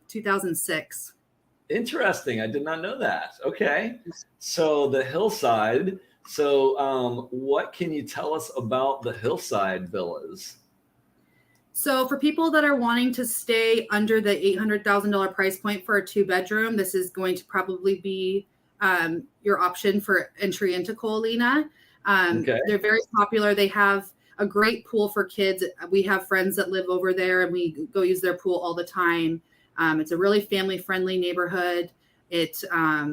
2006. Interesting. I did not know that. Okay. So the hillside. So what can you tell us about the hillside villas? So for people that are wanting to stay under the $800,000 price point for a 2-bedroom, this is going to probably be your option for entry into Ko'olina. They're very popular. They have a great pool for kids. We have friends that live over there, and we go use their pool all the time. It's a really family-friendly neighborhood. It's really,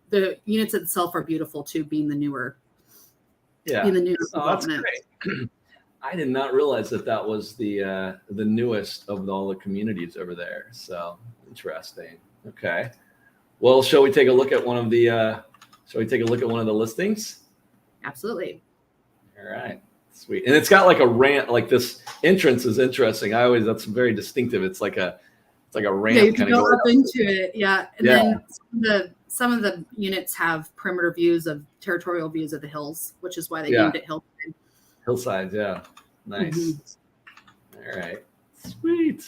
the units itself are beautiful too, being the newer. Yeah. Being the new that's great. I did not realize that was the newest of all the communities over there. So interesting. Okay. Well, shall we take a look at one of the listings? Absolutely. All right. Sweet. And it's got like a ramp, like this entrance is interesting. That's very distinctive. It's like a ramp. Yeah, you can go up into it. Yeah. And then some of the units have territorial views of the hills, which is why they named it Hillside. Hillsides, yeah. Nice. All right. Sweet.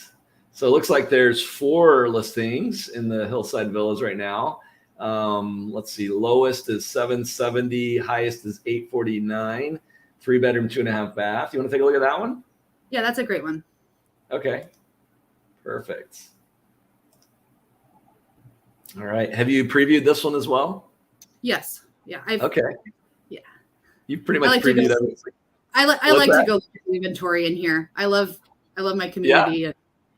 So it looks like there's 4 listings in the Hillside Villas right now. Let's see. Lowest is $770. Highest is $849. 3-bedroom, 2.5 bath. You want to take a look at that one? Yeah, that's a great one. Okay. Perfect. All right. Have you previewed this one as well? Yes. Yeah. Okay. Yeah. You pretty much previewed everything. I like to go through the inventory in here. I love my community.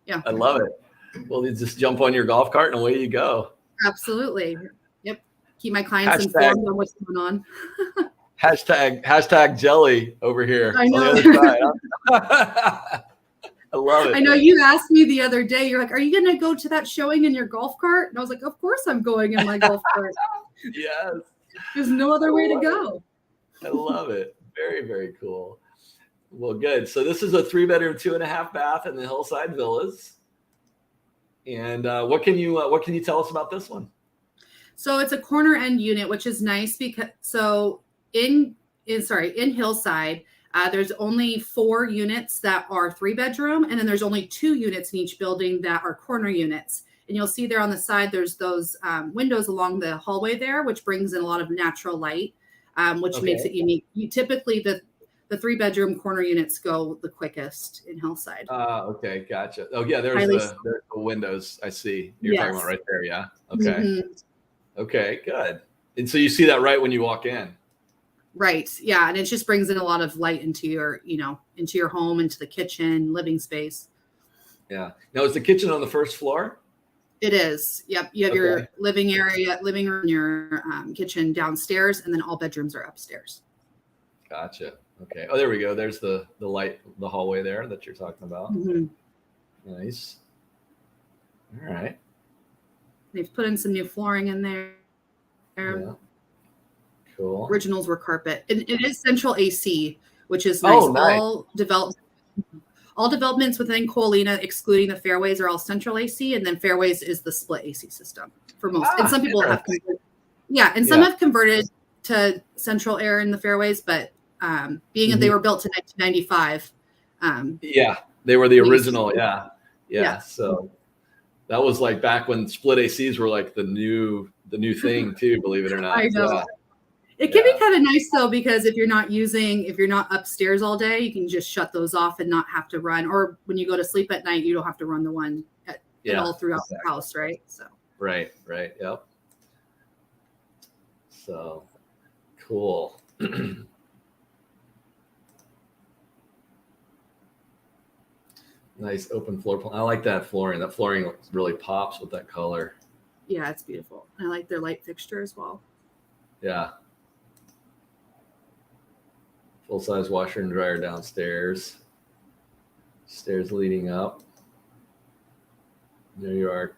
Yeah. I love it. Well, you just jump on your golf cart and away you go. Absolutely. Yep. Keep my clients informed on what's going on. hashtag jelly over here. I know. On the other side. I love it. I know you asked me the other day, you're like, are you going to go to that showing in your golf cart? And I was like, of course I'm going in my golf cart. Yes. There's no other way to go. I love it. Very, very cool. Well, good. So this is a 3-bedroom, 2.5 bath in the Hillside Villas. And what can you tell us about this one? So it's a corner end unit, which is nice because in Hillside, there's only 4 units that are 3-bedroom, and then there's only 2 units in each building that are corner units. And you'll see there on the side, there's those windows along the hallway there, which brings in a lot of natural light, which makes it unique. Typically, the 3-bedroom corner units go the quickest in Hillside. Okay, gotcha. Oh yeah, there's the windows. I see. You're talking about right there. Yeah. Okay. Mm-hmm. Okay, good. And so you see that right when you walk in. Right. Yeah. And it just brings in a lot of light into your home, into the kitchen, living space. Yeah. Now, is the kitchen on the first floor? It is. Yep. You have your living room, your kitchen downstairs, and then all bedrooms are upstairs. Gotcha. Okay. Oh, there we go. There's the light, the hallway there that you're talking about. Mm-hmm. Nice. All right. They've put in some new flooring in there. Yeah. Cool. Originals were carpet. And it is central AC, which is nice. Nice. All developments within Coalina, excluding the fairways, are all central AC, and then fairways is the split AC system for most. And some people have converted. Yeah, and some have converted to central air in the fairways, but being that they were built in 1995. They were the original. Yeah. So that was like back when split ACs were like the new thing too, believe it or not. I know. It can be kind of nice though, because if you're not upstairs all day, you can just shut those off and not have to run. Or when you go to sleep at night, you don't have to run the one at all throughout the house, right? So right, yep. So cool. Nice open floor plan. I like that flooring. That flooring really pops with that color. Yeah, it's beautiful. I like their light fixture as well. Yeah. Full-size washer and dryer downstairs. Stairs leading up. There you are.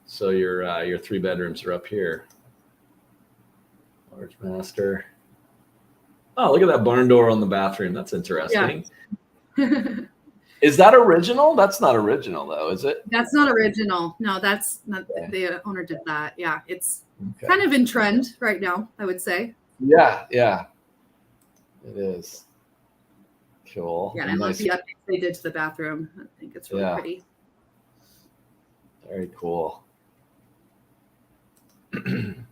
So your 3 bedrooms are up here. Large master. Oh, look at that barn door on the bathroom. That's interesting. Yeah. Is that original? That's not original though, is it? That's not original. No, that's not. The owner did that. Yeah, it's kind of in trend right now, I would say. Yeah, it is. Cool. Yeah, and I love the updates they did to the bathroom. I think it's really pretty. Very cool. And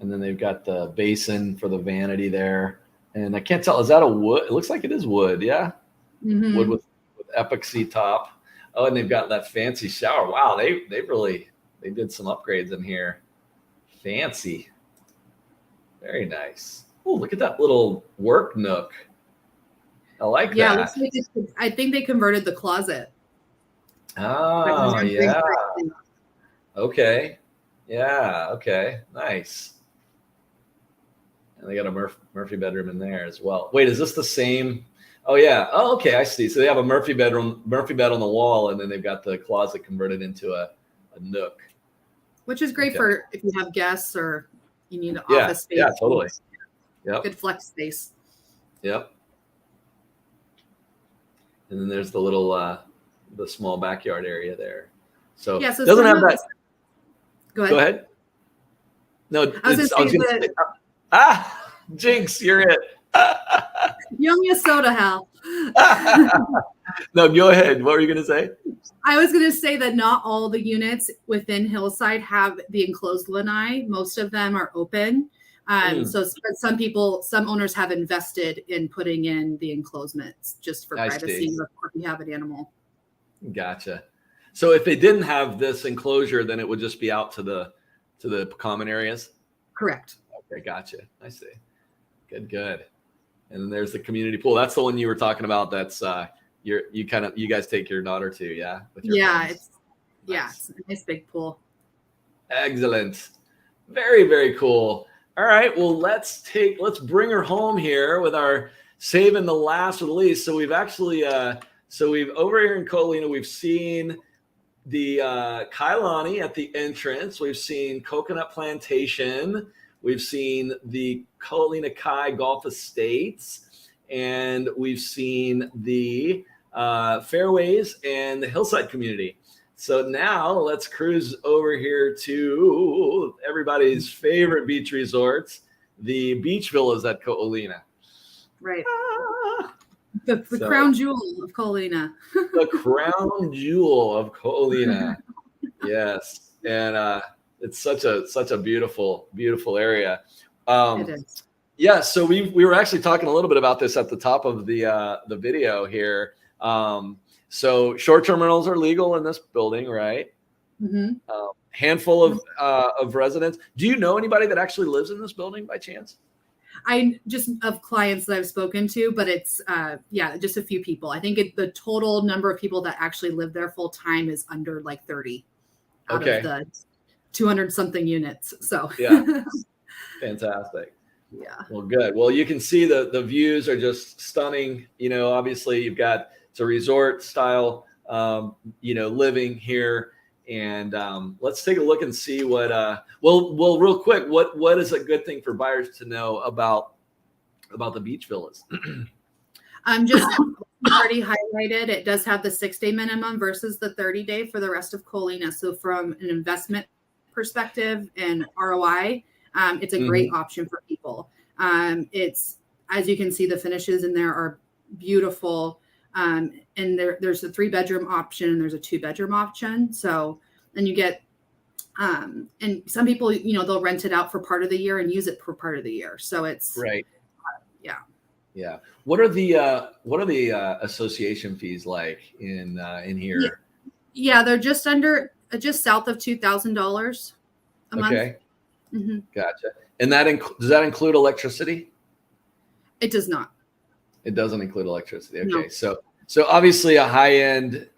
then they've got the basin for the vanity there. And I can't tell, is that a wood? It looks like it is wood, yeah? Mm-hmm. Wood with epoxy top. Oh, and they've got that fancy shower. Wow, they did some upgrades in here. Fancy. Very nice. Oh, look at that little work nook. I like that. Yeah, I think they converted the closet. Oh, yeah. Okay. Yeah, okay. Nice. And they got a Murphy bedroom in there as well. Wait, is this the same? Oh, yeah. Oh, okay, I see. So they have a Murphy bed on the wall, and then they've got the closet converted into a nook. Which is great for if you have guests or you need an office space. Yeah, totally. Yep. Good flex space. Yep. And then there's the little, the small backyard area there. So it doesn't have that. Go ahead. No, I was going to say, Jinx, you're it. Young your soda, Hal. No, go ahead. What were you going to say? I was going to say that not all the units within Hillside have the enclosed lanai. Most of them are open. So some owners have invested in putting in the enclosements just for privacy or if you have an animal. Gotcha. So if they didn't have this enclosure, then it would just be out to the common areas? Correct. Okay, gotcha. I see. Good. And then there's the community pool. That's the one you were talking about. That's you guys take your daughter to, yeah? With your friends. It's a nice big pool. Excellent. Very, very cool. All right. Well, let's bring her home here with our saving the last for the least. So we've actually we've over here in Coalina, we've seen the Kailani at the entrance. We've seen Coconut Plantation. We've seen the Coalina Kai Golf Estates, and we've seen the fairways and the hillside community. So now let's cruise over here to everybody's favorite beach resorts, the beach villas at Coalina. Right. The crown jewel of Coalina. The crown jewel of Coalina. Yes. And it's such a beautiful, beautiful area. It is. Yeah. So we were actually talking a little bit about this at the top of the video here. So short-term rentals are legal in this building, right? Mm-hmm. Handful of residents. Do you know anybody that actually lives in this building by chance? I just of clients that I've spoken to, but it's just a few people. I think the total number of people that actually live there full time is under like 30 out of the 200 something units. So yeah, fantastic. Yeah. Well, good. Well, you can see the views are just stunning. You know, obviously it's a resort style, living here. And let's take a look and see what. Well, real quick, what is a good thing for buyers to know about the beach villas? Just already highlighted. It does have the 6-day minimum versus the 30-day for the rest of Colina. So from an investment perspective and ROI, it's a great option for people. It's, as you can see, the finishes in there are beautiful. And there's a 3-bedroom option and there's a 2-bedroom option. So then you get, and some people, they'll rent it out for part of the year and use it for part of the year. So it's right. Yeah. Yeah. What are the association fees like in here? Yeah, they're just south of $2,000 a month. Okay. Gotcha. And does that include electricity? It does not. It doesn't include electricity. Okay. No. So obviously a high-end,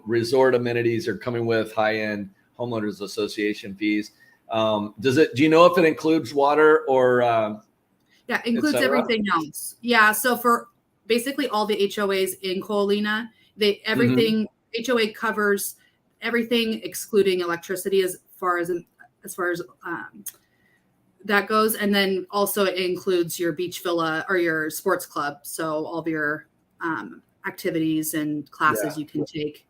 resort amenities are coming with high-end homeowners association fees. Do you know if it includes water or, yeah, it includes everything else. Yeah. So for basically all the HOAs in Colina, everything HOA covers everything excluding electricity as far as that goes. And then also it includes your beach villa or your sports club. So all of your activities and classes you can take,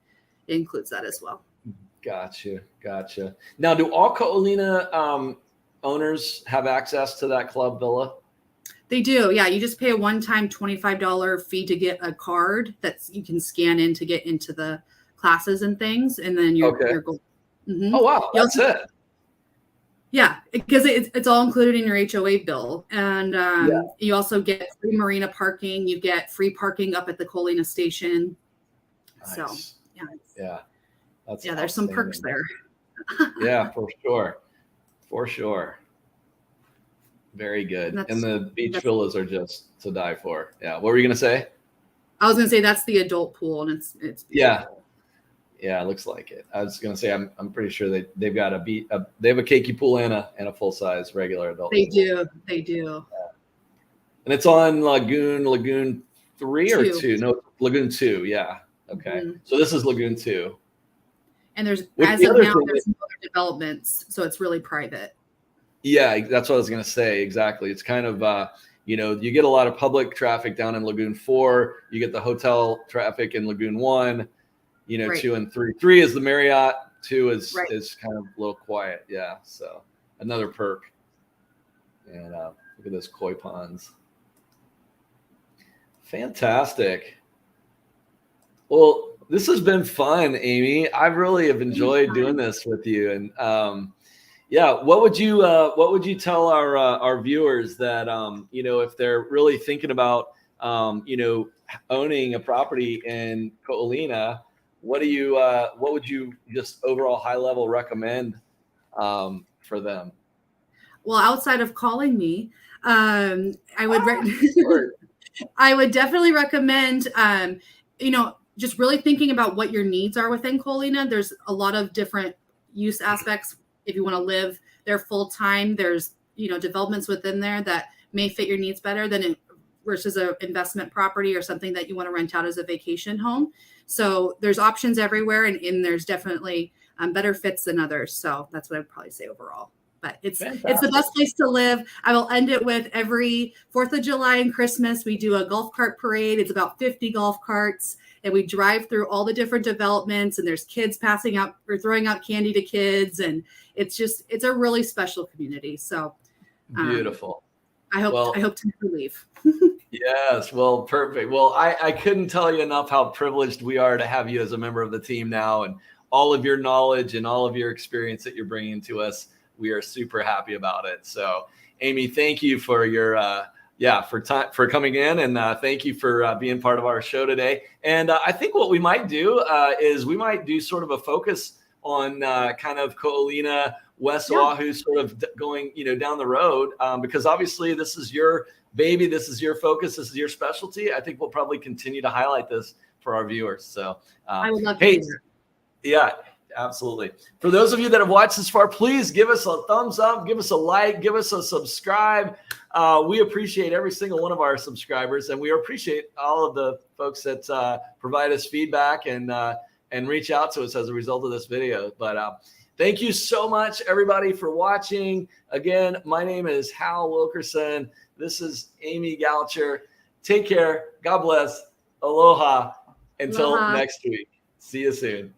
it includes that as well. Gotcha. Now, do all Colina owners have access to that club villa? They do. Yeah. You just pay a one-time $25 fee to get a card that you can scan in to get into the classes and things. And then you're gold. Oh, wow. That's it. Yeah, because it's all included in your HOA bill. And you also get free marina parking. You get free parking up at the Colina station. Nice. So, yeah. There's some perks there. Yeah, for sure. Very good. And the beach villas are just to die for. Yeah. What were you going to say? I was going to say that's the adult pool, and it's beautiful. Yeah, it looks like it. I was going to say I'm pretty sure they've got they have a keiki pool and a full size regular adult. They pool. do. Yeah. And it's on Lagoon 3 or 2? No, Lagoon 2. Yeah. Okay. So this is Lagoon 2. And there's no other developments, so it's really private. Yeah, that's what I was going to say. Exactly. It's kind of you get a lot of public traffic down in Lagoon 4. You get the hotel traffic in Lagoon 1. 2 and 3. 3 is the Marriott. 2 is kind of a little quiet. Yeah. So another perk. And look at those koi ponds. Fantastic. Well, this has been fun, Amy. I really have enjoyed doing this with you. And what would you tell our viewers that if they're really thinking about owning a property in Colina? What would you just overall high level recommend for them? Well, outside of calling me, I would definitely recommend, just really thinking about what your needs are within Colina. There's a lot of different use aspects. If you want to live there full time, there's, developments within there that may fit your needs better than versus an investment property or something that you want to rent out as a vacation home. So there's options everywhere, and there's definitely better fits than others. So that's what I'd probably say overall. But it's the best place to live. I will end it with every 4th of July and Christmas, we do a golf cart parade. It's about 50 golf carts, and we drive through all the different developments, and there's kids passing out or throwing out candy to kids. And it's a really special community. So beautiful. I hope to never leave. Yes. Well, perfect. Well, I couldn't tell you enough how privileged we are to have you as a member of the team now, and all of your knowledge and all of your experience that you're bringing to us. We are super happy about it. So, Amy, thank you for your for coming in, and thank you for being part of our show today. And I think what we might do is we might do sort of a focus on kind of Colina, West Oahu, sort of going down the road, because obviously this is your baby, this is your focus, this is your specialty. I think we'll probably continue to highlight this for our viewers. So I would love to hear. Yeah. Absolutely. For those of you that have watched this far, please give us a thumbs up, give us a like, give us a subscribe. We appreciate every single one of our subscribers, and we appreciate all of the folks that provide us feedback and and reach out to us as a result of this video. But thank you so much, everybody, for watching. Again, my name is Hal Wilkerson. This is Amy Goucher. Take care. God bless. Aloha. Until next week. See you soon.